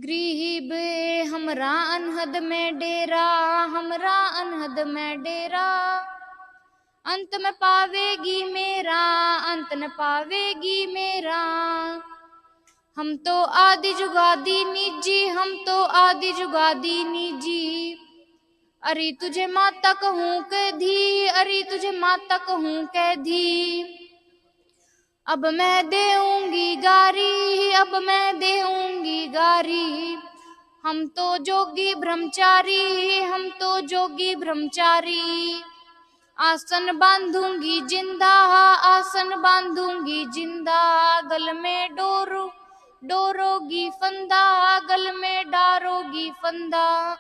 गरीब हमरा अनहद में डेरा, हमरा अनहद में डेरा, अंत में पावेगी मेरा, अंत न पावेगी मेरा। हम तो आदि जुगादी निजी, हम तो आदि जुगादी निजी। अरे तुझे माता कहूँ कधी, अरे तुझे माता कहूँ कधी। अब मैं देऊंगी गारी, अब मैं देऊंगी गारी। हम तो जोगी ब्रह्मचारी, हम तो जोगी ब्रह्मचारी। आसन बांधूंगी जिंदा, आसन बांधूंगी जिंदा। गल में डोरोगी फंदा, गल में डारोगी फंदा।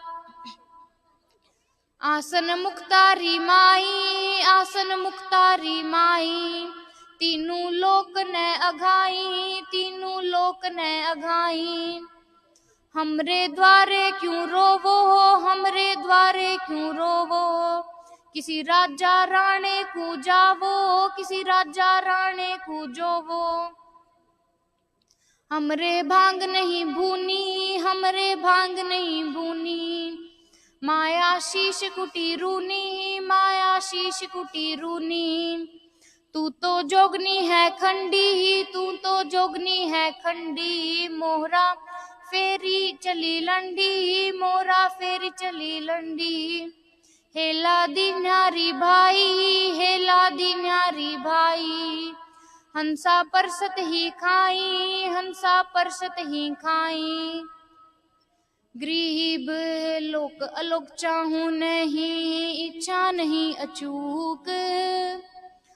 आसन मुख्तारी माई, आसन मुख्तारी माई। तीनों लोक ने अघाई, तीनों लोक ने अघाई। हमरे द्वारे क्यों रोवो, हमरे द्वारे क्यों रोवो। किसी राजा राणे को जावो, किसी राजा राणे को जोवो। हमरे भांग नहीं भूनी, हमरे भांग नहीं भूनी। माया शीश कुटी रूनी, माया शीश कुटी रूनी। तू तो जोगनी है खंडी, तू तो जोगनी है खंडी। मोहरा फेरी चली लंडी, मोहरा फेरी चली लंडी। हेला दी न्यारी भाई, हेला दी न्यारी भाई। हंसा परसत ही खाई, हंसा परसत ही खाई। गरीब लोक अलोक चाहूं नहीं, इच्छा नहीं अचूक।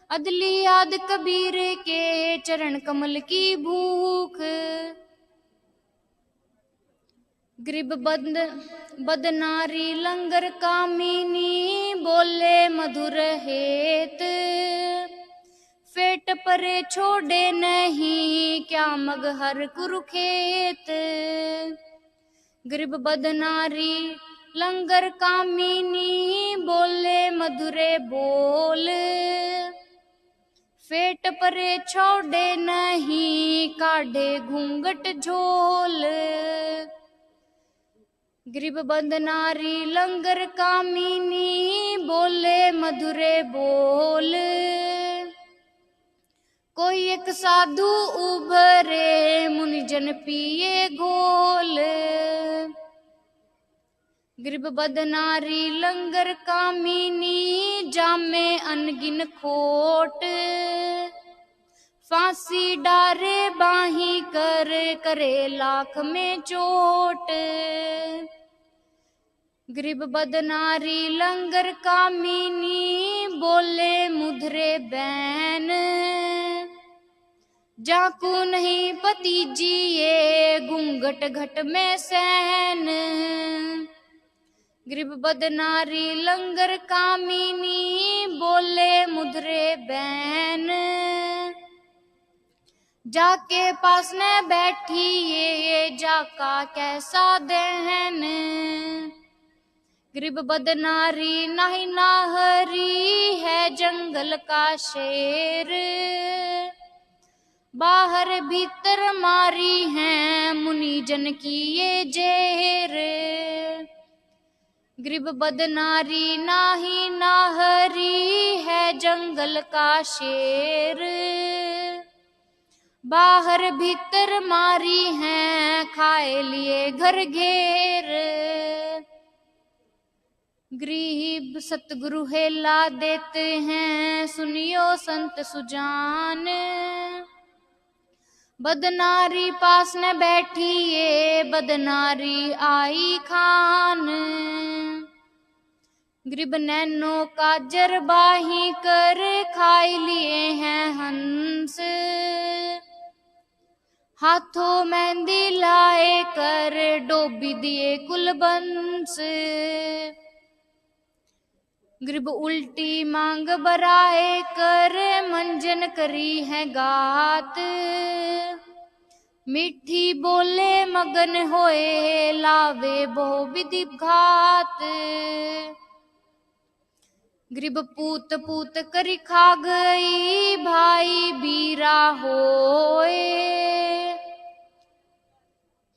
अदली याद कबीर के चरण कमल की भूख। गरीब बदनारी लंगर कामिनी, बोले मधुर हेत। फेट परे छोड़े नहीं, क्या मगहर कुरुखेत। गरीब बदनारी लंगर कामिनी, बोले मधुरे बोल। फेट परे छोड़े नहीं, काढ़े घूंघट झोल। गरीब बदनारी लंगर कामिनी, बोले मधुरे बोल। कोई एक साधु उभरे, मुनिजन पिए घोल। गरीब बदनारी लंगर कामिनी, जामे अनगिन खोट। फांसी डारे बाही कर, करे लाख में चोट। गरीब बदनारी लंगर कामिनी, बोले मुधरे बैन। जाकू नहीं पतीजिए, घूंघट घट में सैन। गरीब बदनारी लंगर कामिनी, बोले मुधरे बैन। जाके पास न बैठिए, जाका कैसा दहन। गरीब बदनारी नाही नाहरी, है जंगल का शेर। बाहर भीतर मारी हैं, मुनिजन की ये जेर। गरीब बदनारी नाही नाहरी, है जंगल का शेर। बाहर भीतर मारी हैं, खाए लिए घर घेर। गरीब सतगुरु हेला देते हैं, सुनियो संत सुजान। बदनारी पास न बैठिए, बदनारी आई खान। गरीब नैनो का जरबाही कर, खाई लिए हैं हंस। हाथों मेहंदी लाए कर, डोबी दिए कुलबंस। गरीब उल्टी मांग बराए कर, मंजन करी है गात। मीठी बोले मगन होए, लावे बहु विधि घात। गरीब पूत पूत करी खा गई, भाई बीरा होए।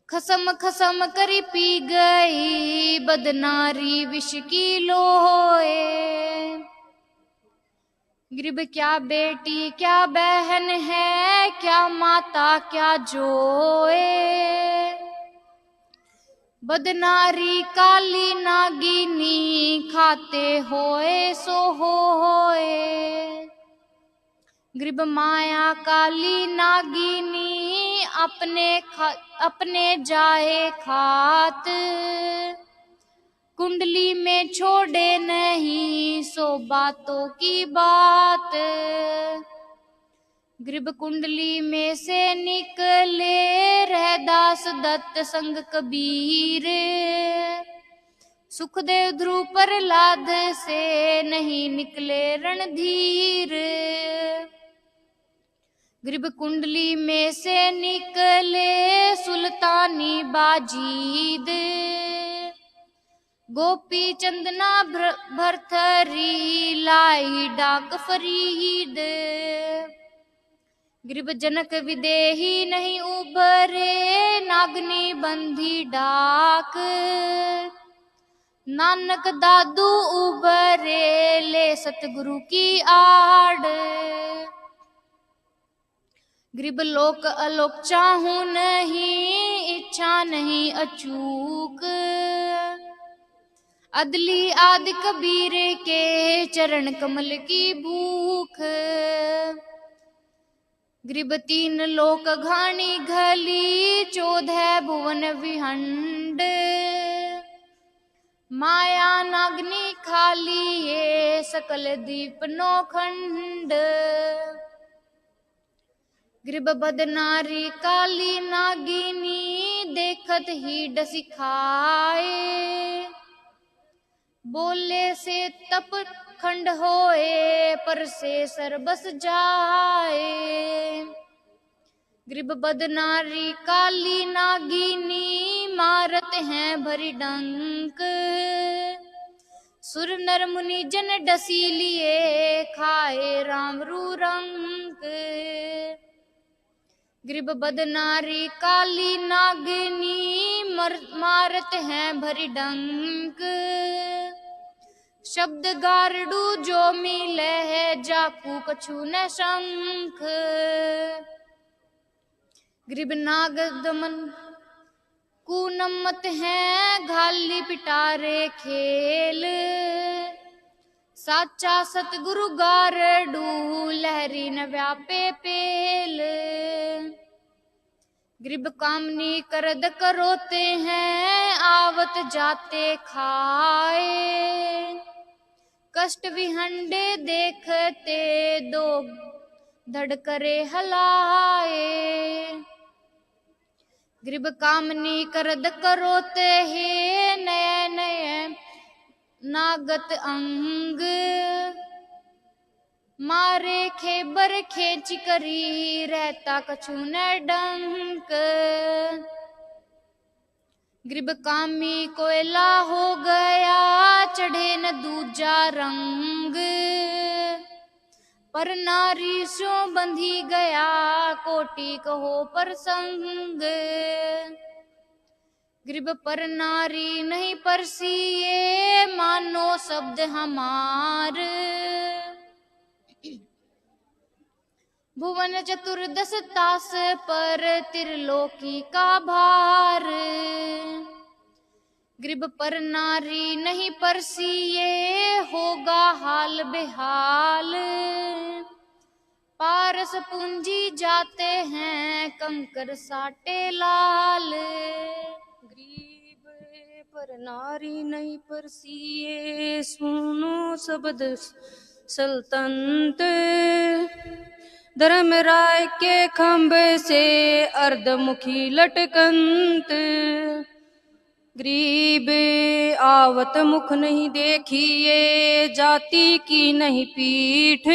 खसम खसम करी पी गई बदनारी विष की लोए। गरीब क्या बेटी क्या बहन है, क्या माता क्या जोए। बदनारी काली नागिनी खाते होए सो होए। गरीब माया काली नागिनी अपने जाए खात। कुंडली में छोड़े नहीं सो बातों की बात। गरीब कुंडली में से निकले रहदास दत्त संग कबीर। सुखदेव ध्रुव प्रहलाद से नहीं निकले रणधीर। गरीब कुंडली में से निकले सुल्तानी बाजीद। गोपी चंदना भरथरी लाई डाक फरीद। गरीब जनक विदेही नहीं उभरे नागनी बंधी डाक। नानक दादू उभरे ले सतगुरु की आड़। गरीब लोक अलोक चाहूं नहीं इच्छा नहीं अचूक। अदली आदि कबीर के चरण कमल की भूख। गरीब तीन लोक घानी घली 14 भुवन विहंड। माया नागनी खाली ये सकल दीप नौखंड। गरीब बदनारी काली नागिनी देखत ही डसी खाए। बोले से तप खंड होए पर से सरबस जाए। गरीब बदनारी काली नागिनी मारत हैं भरी डंक। सुर नर मुनि जन डसी लिए खाए राम रू रंक। गरीब बदनारी काली नागिनी मारत हैं भरी डंक। शब्द गारडू जो मिले है जाकू कछु न शंख। गरीब नाग दमन कुनमत हैं घाली पिटारे खेल। साचा सतगुरु गारडू लहरी न व्यापे पेल। गरीब कामनी करद करोते हैं आवत जाते खाए। कष्ट विहंडे देखते दो धड़ करे हलाए। गरीब कामनी करद करोते हैं नए नए नागत अंग। मारे खेबर खेच करी रहता कछु न डंक। गरीब कामी कोयला हो गया चढ़े न दूजा रंग। पर नारी सो बंधी गया कोटि कहो पर संग। गरीब पर नारी नहीं परसिए मानो शब्द हमार। भुवन चतुर्दश तास पर त्रिलोकी का भार। गरीब पर नारी नहीं परसिए होगा हाल बेहाल। पारस पूंजी जाते हैं कंकर साटे लाल। गरीब पर नारी नहीं परसिए सुनो शब्द सल्तनत। धर्मराय के खंभे से अर्धमुखी लटकंत। गरीब आवत मुख नहीं देखिए जाति की नहीं पीठ।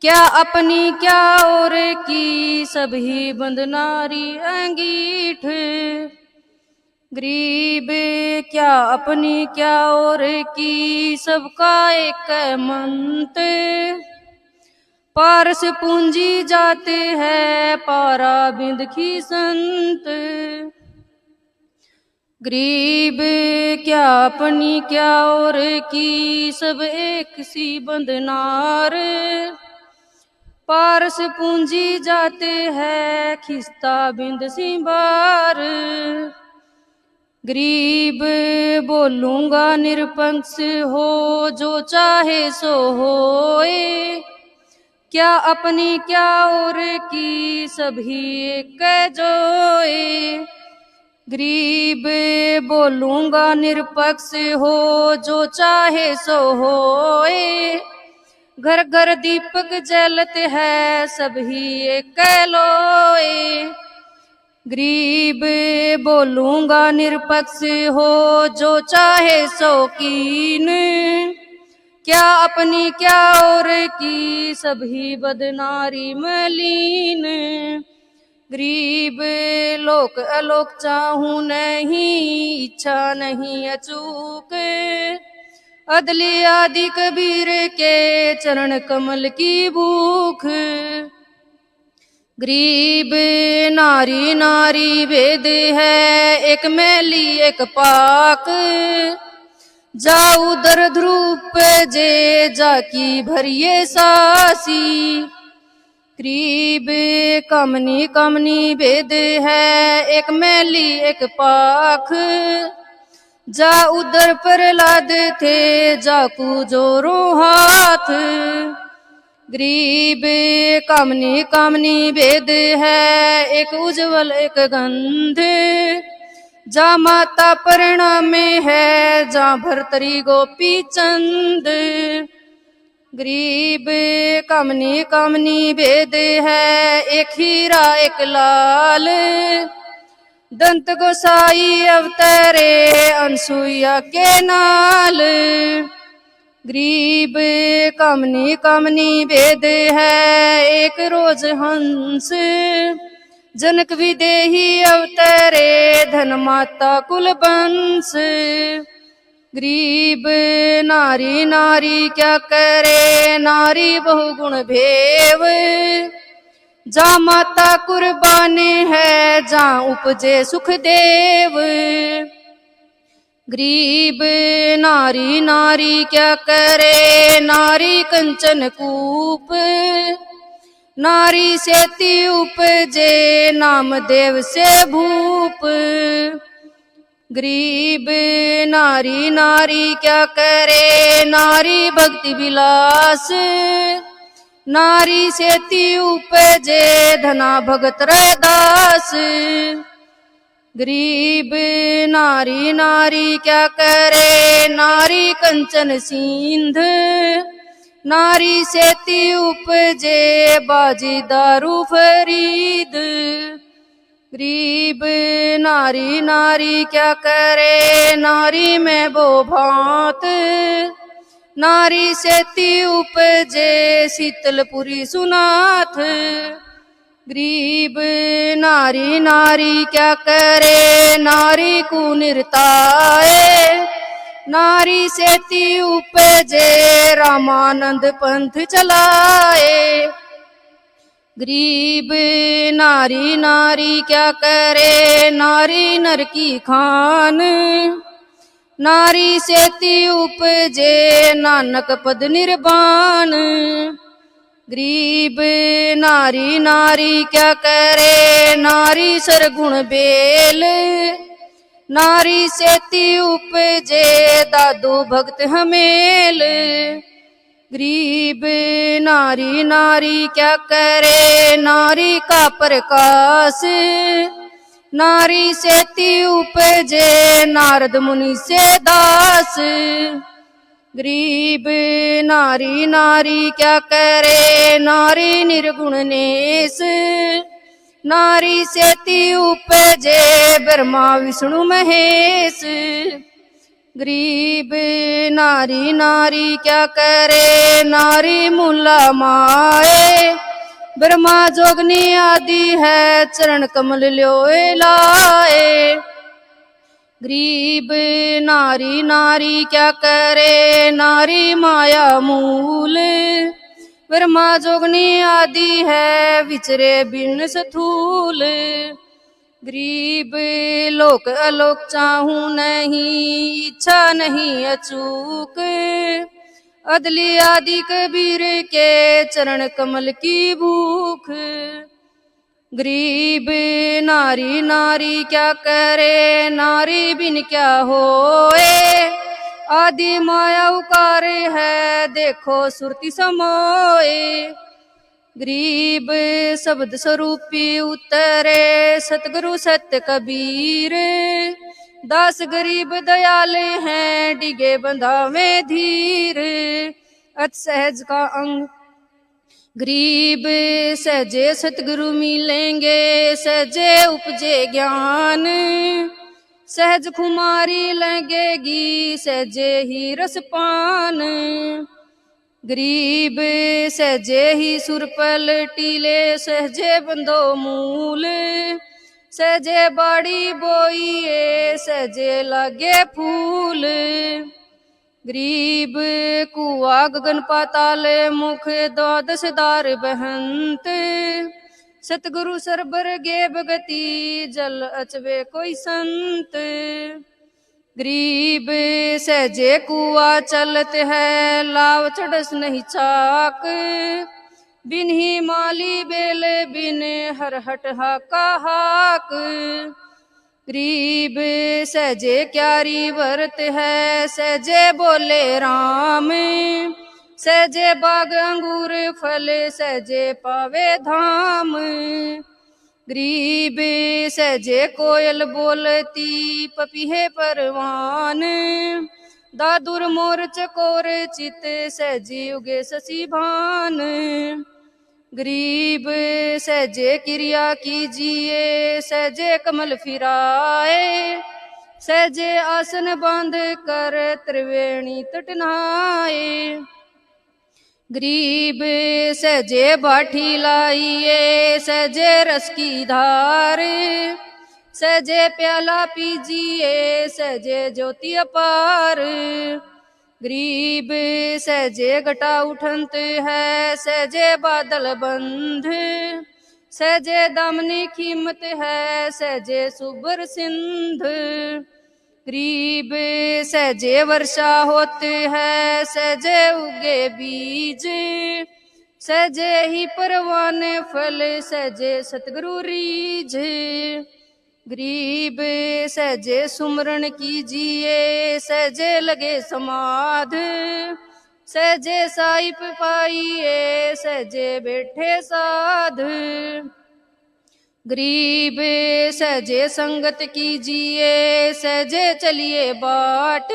क्या अपनी क्या और की सभी बंद नारी अंगीठ। गरीब क्या अपनी क्या और की सबका एक मंत। पारस पूंजी जाते हैं पारा बिंद की संत। गरीब क्या अपनी क्या और की सब एक सी बंदनार। पारस पूंजी जाते हैं खिस्ता बिंद सिंबार। गरीब बोलूंगा निरपंक्ष हो जो चाहे सो होए। क्या अपनी क्या और की सभी एक जोए। गरीब बोलूंगा निरपक्ष हो जो चाहे सो होए। घर घर दीपक जलते हैं सभी एक लोए। गरीब बोलूंगा निरपक्ष हो जो चाहे सो कीन। क्या अपनी क्या और की सभी बदनारी मलीन। गरीब लोक अलोक चाहूं नहीं इच्छा नहीं अचूक। अदली आदि कबीर के चरण कमल की भूख। गरीब नारी नारी भेद है एक मैली एक पाक। जा उधर ध्रुप जे जाकी भरिए सासी। गरीब कमनी कमनी भेद है एक मैली एक पाख। जा उधर प्रहलाद थे जाकू जोरो हाथ। गरीब कामनी कामनी भेद है एक उज्जवल एक गंध। जा माता परिणाम में है जा भरतरी गोपी चंद। गरीब कामनी कामनी भेद है एक हीरा एक लाल। दंत गोसाई अवतरे अनसुईया के नाल। गरीब कामनी कामनी भेद है एक रोज हंस। जनक विदेही अवतरे धन माता कुल बंस। गरीब नारी नारी क्या करे नारी बहुगुण भेव। जा माता कुर्बान है जा उपजे सुख देव। गरीब नारी नारी क्या करे नारी कंचन कूप। नारी सेती उपजे नाम देव से भूप। गरीब नारी नारी क्या करे नारी भक्ति विलास। नारी सेती उपजे धना भगत रैदास। गरीब नारी नारी क्या करे नारी कंचन सिंध। नारी सेती उपजे बाजी दारू फरीद। गरीब नारी नारी क्या करे नारी में वो भांत। नारी सेती उपजे शीतलपुरी सुनाथ। गरीब नारी नारी क्या करे नारी को निरताए। नारी सेती उपजे रामानंद पंथ चलाए। गरीब नारी नारी क्या करे नारी नर की खान। नारी सेती उपजे नानक पद निर्वाण। गरीब नारी नारी क्या करे नारी सरगुण बेल। नारी सेती उपजे दादू भक्त हमेल। गरीब नारी नारी क्या करे नारी का प्रकाश। नारी सेती उपजे नारद मुनि से दास। गरीब नारी नारी क्या करे नारी निर्गुण नेस। नारी सेती उपजे ब्रह्मा विष्णु महेश। गरीब नारी नारी क्या करे नारी मूला माए। ब्रह्मा जोगनी आदि है चरण कमल ल्योए लाए। गरीब नारी नारी क्या करे नारी माया मूल। वर्मा जोगनी आदि है विचरे बिन स्थूल। गरीब लोक अलोक चाहूं नहीं, इच्छा नहीं अचूक। अदली आदि कबीर के चरण कमल की भूख। गरीब नारी नारी क्या करे, नारी बिन क्या होए। आदि माया उकार है, देखो सुरति समोए। गरीब शब्द स्वरूपी उतरे, सतगुरु सत्य कबीर। दास गरीब दयाल हैं, डिगे बंधावे धीर। अत सहज का अंग गरीब सहजे सतगुरु मिलेंगे, सहजे उपजे ज्ञान। सहज खुमारी लगेगी, सहजे ही रसपान। गरीब सहजे ही सुर पलटीले, सहजे बंदो मूल। सहजे बाड़ी बोइए, सहजे लागे फूल। गरीब कुआ गगन पाताल मुख, द्वादश द्वार बहंत। सतगुरु सरबर गे भगति, जल अचवे कोई संत। गरीब सहजे कुआ चलत है, लाव चढ़स नहीं चाक। बिन ही माली बेल बिन, हर हट हाका हाक। गरीब सहजे क्यारी भरत है, सहजे बोले राम। सहजे बाग अंगूर फल, सहजे पावे धाम। गरीब सहजे कोयल बोलती, पपीहे परवान। दादुर मोर चकोर चित, सहजी उगे शशि भान। गरीब सहजे क्रिया कीजिए, सहजे कमल फिराए। सहजे आसन बांध कर, त्रिवेणी तट नहाए। गरीब सहजे बाठी लाइए, सहजे रस की धार। सहजे प्याला पीजिए, सहजे ज्योति अपार। गरीब सहजे घटा उठंत है, सहजे बादल बंध। सहजे दामनी कीमत है, सहजे सुबर सिंध। गरीब सहजे वर्षा होती है, सहजे उगे बीज। सहजे ही परवान फल, सहजे सतगुरु रीझ। गरीब सहजे सुमरण कीजिए, सहजे लगे समाध। सहजे साहिब पाइए, सहजे बैठे साध। गरीब सहजे संगत कीजिए, सहजे चलिए बाट।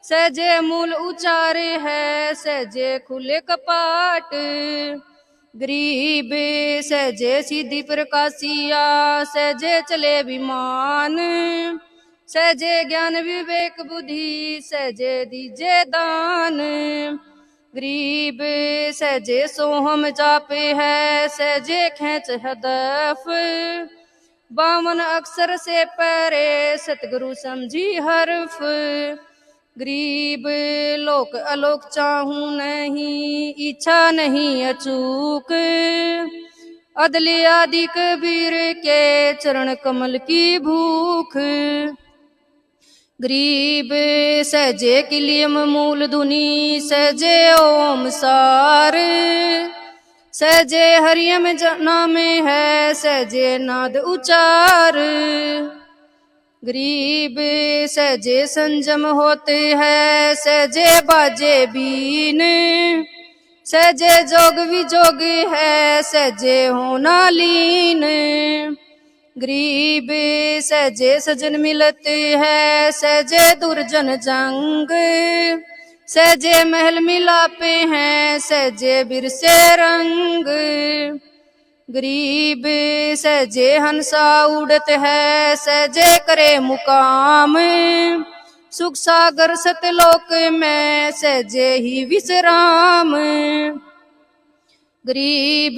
सहजे मूल उचारे है, सहजे खुले कपाट। गरीब सहजे सीधी प्रकाशिया, सहजे चले विमान। सहजे ज्ञान विवेक बुद्धि, सहजे दीजे दान। गरीब सहजे सोहम जापे है, सहजे खेच हदफ। 52 अक्षर से परे, सतगुरु समझी हरफ। गरीब लोक अलोक चाहूं नहीं, इच्छा नहीं अचूक। अदले आदि कबीर के चरण कमल की भूख। गरीब सहजे किलियम मूल धुनी, सहजे ओम सार। सहजे हरियम नाम है, सहजे नाद उचार। गरीब सहजे संजम होते हैं, सहजे बाजे बीन। सहजे जोग विजोग है, सहजे होना लीन। गरीब सहजे सजन मिलते हैं, सहजे दुर्जन जंग। सहजे महल मिलापे हैं, सहजे बिरसे रंग। गरीब सहजे हंसा उड़त है, सहजे करे मुकाम। सुख सागर सतलोक में, सहजे ही विश्राम। गरीब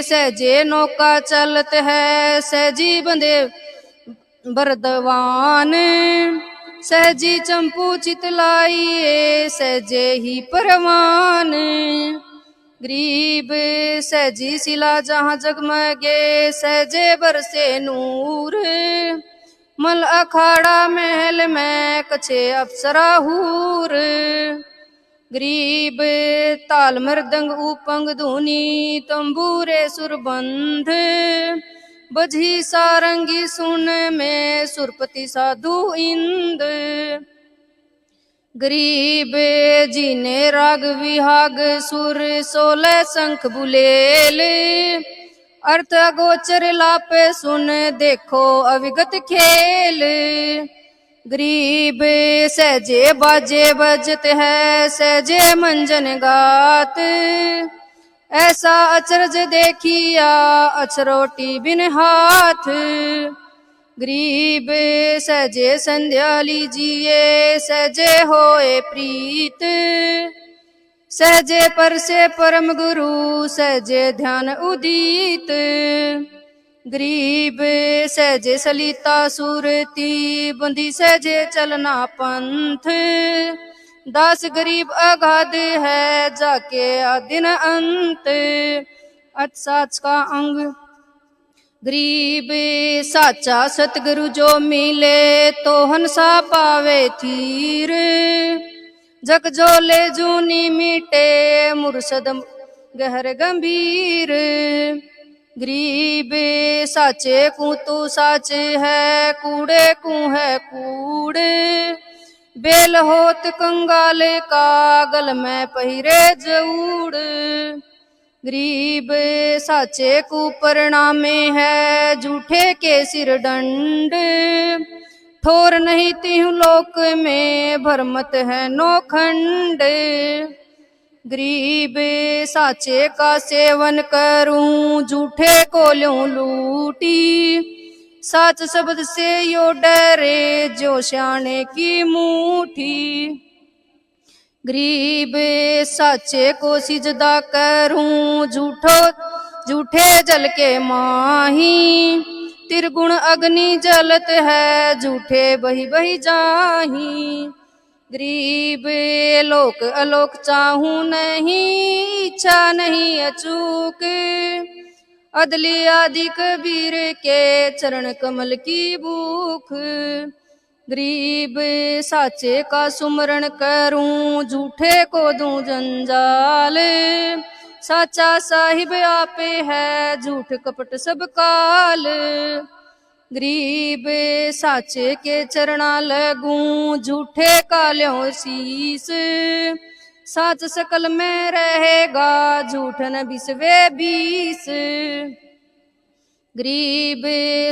सहजे नौका चलत है, सहजी बंदे बरदवान। सहजी चंपू चितलाइए, सहजे ही परवान। गरीब सहजी शिला जहाँ जगमगे सहजे बरसे नूर, मल अखाड़ा महल में कछे अप्सरा हूर। गरीब ताल मृदंग उपंग धुनी तंबूरे सुरबंध, बजी सारंगी सुन में सुरपति साधु इंद। गरीब जी ने राग विहाग सुर 16 शंख बुलेल, अर्थ अगोचर लापे सुन देखो अविगत खेल। गरीब सहजे बाजे बजत है सहजे मंजन गात, ऐसा अचरज देखिया अचरोटी बिन हाथ। गरीब सहजे संध्या लीजिए सहजे होए प्रीत, सहजे पर से परम गुरु सहजे ध्यान उदित। गरीब सहजे सलिता सुरती बंधी सहजे चलना पंथ, दास गरीब अगाध है जाके आदिन अंत। अच का अंग गरीब साचा सतगुरु जो मिले तो हंसा पावे थीर, जग जोले जूनी मीटे मुर्शद गहर गंभीर। गरीब साचे कू तू साच है कूड़े कू है कूड़े, बेल होत कंगाल का गल में पहिरे जऊड़। गरीब साचे को परिणामे है झूठे के सिर दंड, ठोर नहीं तिहु लोक में भरमत है नौखंड। गरीब साचे का सेवन करूं झूठे को लूं लूटी, साच शब्द से यो डरे जो श्याणे की मुठी। गरीब साचे को सिजदा करूं झूठे जल के माही, त्रिगुण अग्नि जलत है झूठे बही बही जाही। गरीब लोक अलोक चाहूं नहीं इच्छा नहीं अचूक, अदली आदि कबीर के चरण कमल की भूख। गरीब साचे का सुमरण करूं झूठे को दूं जंजाल, साचा साहिब आपे है झूठ कपट सब काल। गरीब साचे के चरणा लगूं झूठे काल्यों शीस, साच सकल में रहेगा झूठ न बिसवे बीस। गरीब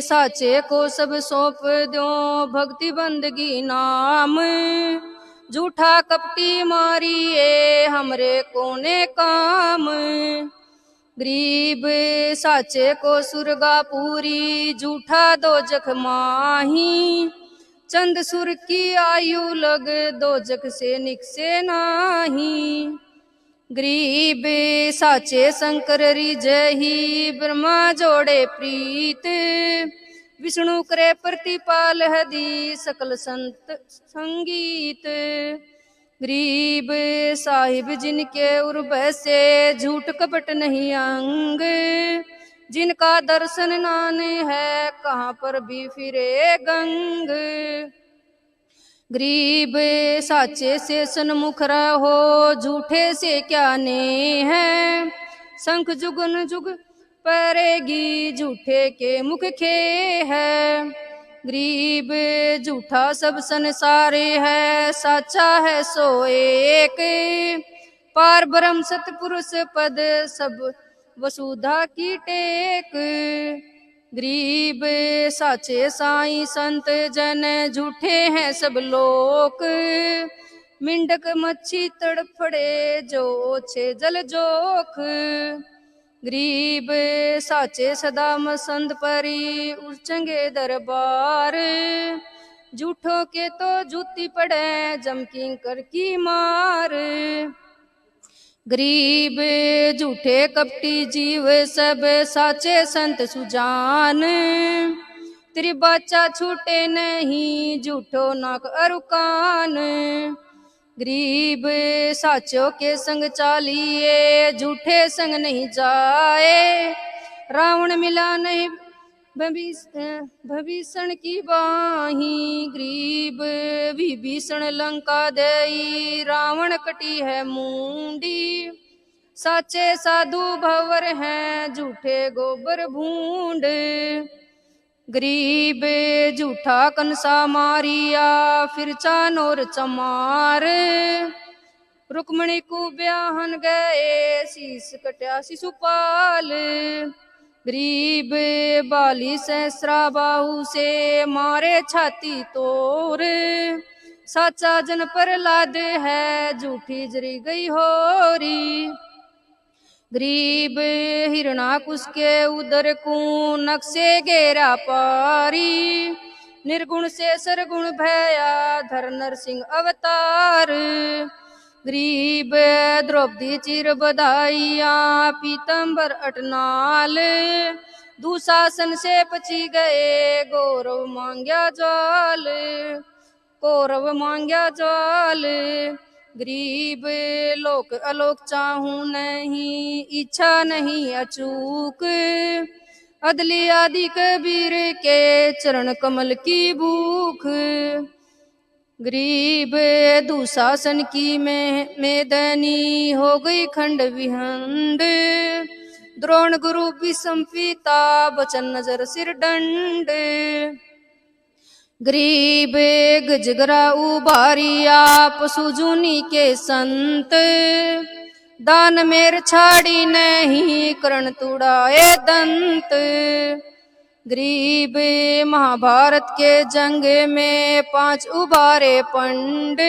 साचे को सब सौंप दो भक्ति बंदगी नाम, झूठा कपटी मारिए हमरे कोने काम। गरीब साचे को सुरगापुरी झूठा दोजख माही, चंद सुर की आयु लग दोजख से निकसे नाही। गरीब साचे शंकर रिजही ब्रह्मा जोड़े प्रीत, विष्णु करे प्रतिपाल हदी सकल संत संगीत। गरीब साहिब जिनके उर्व से झूठ कपट नहीं अंग, जिनका दर्शन नान है कहाँ पर भी फिरे गंग। गरीब साचे से सन्मुख रहो झूठे से क्या ने है, शंख जुगन जुग परेगी झूठे के मुख खे है। गरीब झूठा सब संसारे है साचा है सो एक, पार ब्रह्म सतपुरुष पद सब वसुधा की टेक। गरीब साचे साई संत जन झूठे हैं सब लोक, मिंडक मच्छी तड़फड़े जो छे जल जोख। गरीब साचे सदा मसंद परी उचंगे दरबार, झूठों के तो जूती पड़े जमकिंग कर की मार। गरीब झूठे कपटी जीव सब साचे संत सुजान, त्रिबाचा छूटे नहीं झूठो नाक अरुकान। गरीब साचों के संग चालिए, झूठे संग नहीं जाए। रावण मिला नहीं भविष्ण की बाही, गरीब विभीषण लंका देई, रावण कटी है मुंडी। साचे साधु भंवर हैं, झूठे गोबर भूंड। गरीब झूठा कंसा मारिया, फिर चानोर चमार। रुक्मणी को ब्याहन गए, शीस कट्या शिशुपाल। गरीब बाली सहस्रा बाहु से, मारे छाती तोर। साचा जन प्रहलाद है, झूठी जरी गई होरी। गरीब हिरणाकुश के उदर को, नक्शे घेरा पारी। निर्गुण से सरगुण भया, धर नरसिंह अवतार। गरीब द्रौपदी चिर बधाइया, पीतंबर अटनाल। दुशासन से पची गए, गौरव मांग्या ज्वाल। कौरव मांग्या ज्वाल। गरीब लोक अलोक चाहूं नहीं, इच्छा नहीं अचूक। अदली आदि कबीर के, चरण कमल की भूख। गरीब दुशासन की मेदनी, हो गई खंड विहंड। द्रोण गुरु विषम पिता, बचन नजर सिर दंड। गरीब गजगरा उबारिया, पशु जूनी के संत। दान मेर छाड़ी नहीं, करण तुड़ाए दंत। गरीब महाभारत के जंग में, 5 उबारे पंड।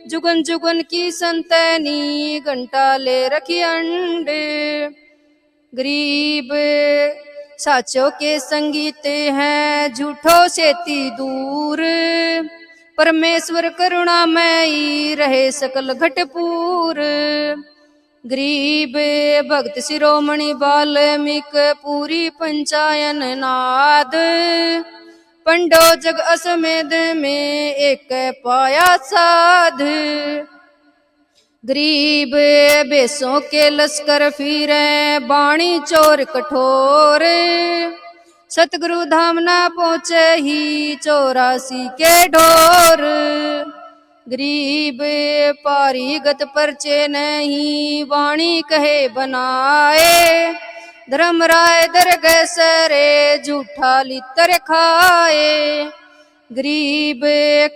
जुगन जुगन की संतनी, घंटा ले रखी अंड। गरीब साचों के संगीत हैं, झूठों से ती दूर। परमेश्वर करुणामयी, रहे सकल घटपूर। गरीब भक्त शिरोमणि वाल्मीक, पूरी पंचायन नाद। पंडो जग असमेध में, एक पाया साध। गरीब बेसों के लश्कर फिरे, बाणी चोर कठोर। सतगुरु धाम ना पहुँचे ही, 84 के ढोर। गरीब पारीगत परचे नहीं, वाणी कहे बनाए। धर्मराय दरगह सरे, झूठा लितर खाए। गरीब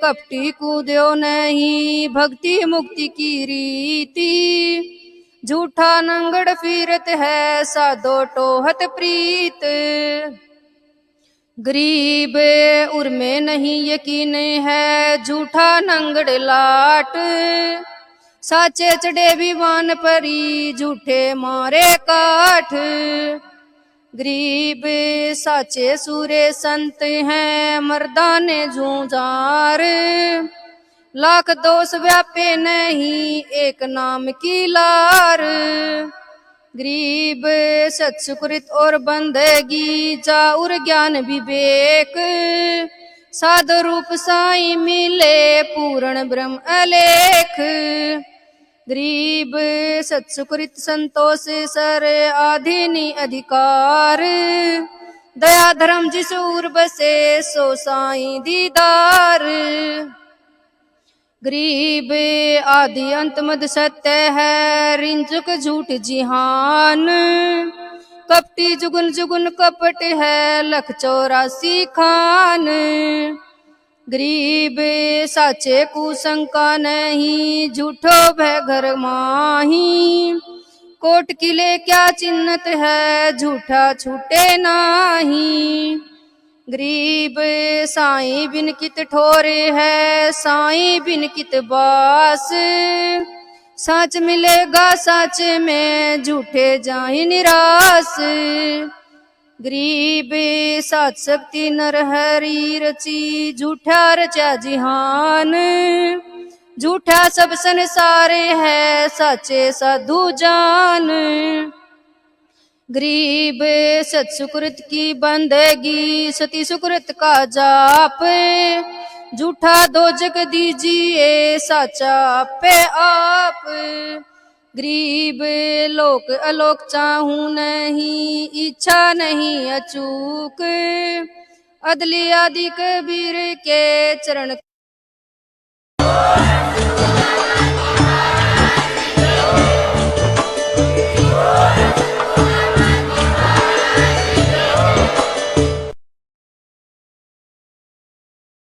कपटी कूद्यो नहीं, भक्ति मुक्ति की रीति। झूठा नंगड़ फिरत है, साधो टोहत प्रीत। गरीब उर्मे नहीं यकीन है, झूठा नंगड़ लाट। साचे चढ़े विमान परी, झूठे मारे काठ। गरीब साचे सूरे संत हैं, मर्दाने झूझार। लाख दोष व्यापे नहीं, एक नाम की लार। गरीब सत्सुकृत और बंदगी, चाउर ज्ञान विवेक। साधु रूप साई मिले, पूर्ण ब्रह्म अलेख। गरीब सत्सुकृत संतोष सर, आधीनी अधिकार। दया धर्म जिस उर बसे, सो साई दीदार। गरीब आदि अंत मद सत्य है, रिंचुक झूठ जिहान। कपटी जुगन जुगन कपट है, लख 84 खान। गरीब साचे को शंका नहीं, झूठो भय घर माही। कोट किले क्या चिन्हत है, झूठा छूटे नाही। गरीब साईं बिन कित ठोर है, साईं बिन कित बास। साच मिलेगा साच में, झूठे जाहि निराश। गरीब सात शक्ति नर हरि रची, झूठा रचा जिहान। झूठा सब संसार है, साचे साधु जान। गरीब सत सुकृत की बंदगी, सती सुकृत का जाप। झूठा दोजक दीजिए साचा पे आप। गरीब लोक अलोक चाहूं नहीं, इच्छा नहीं अचूक। अदली आदि कबीर के चरण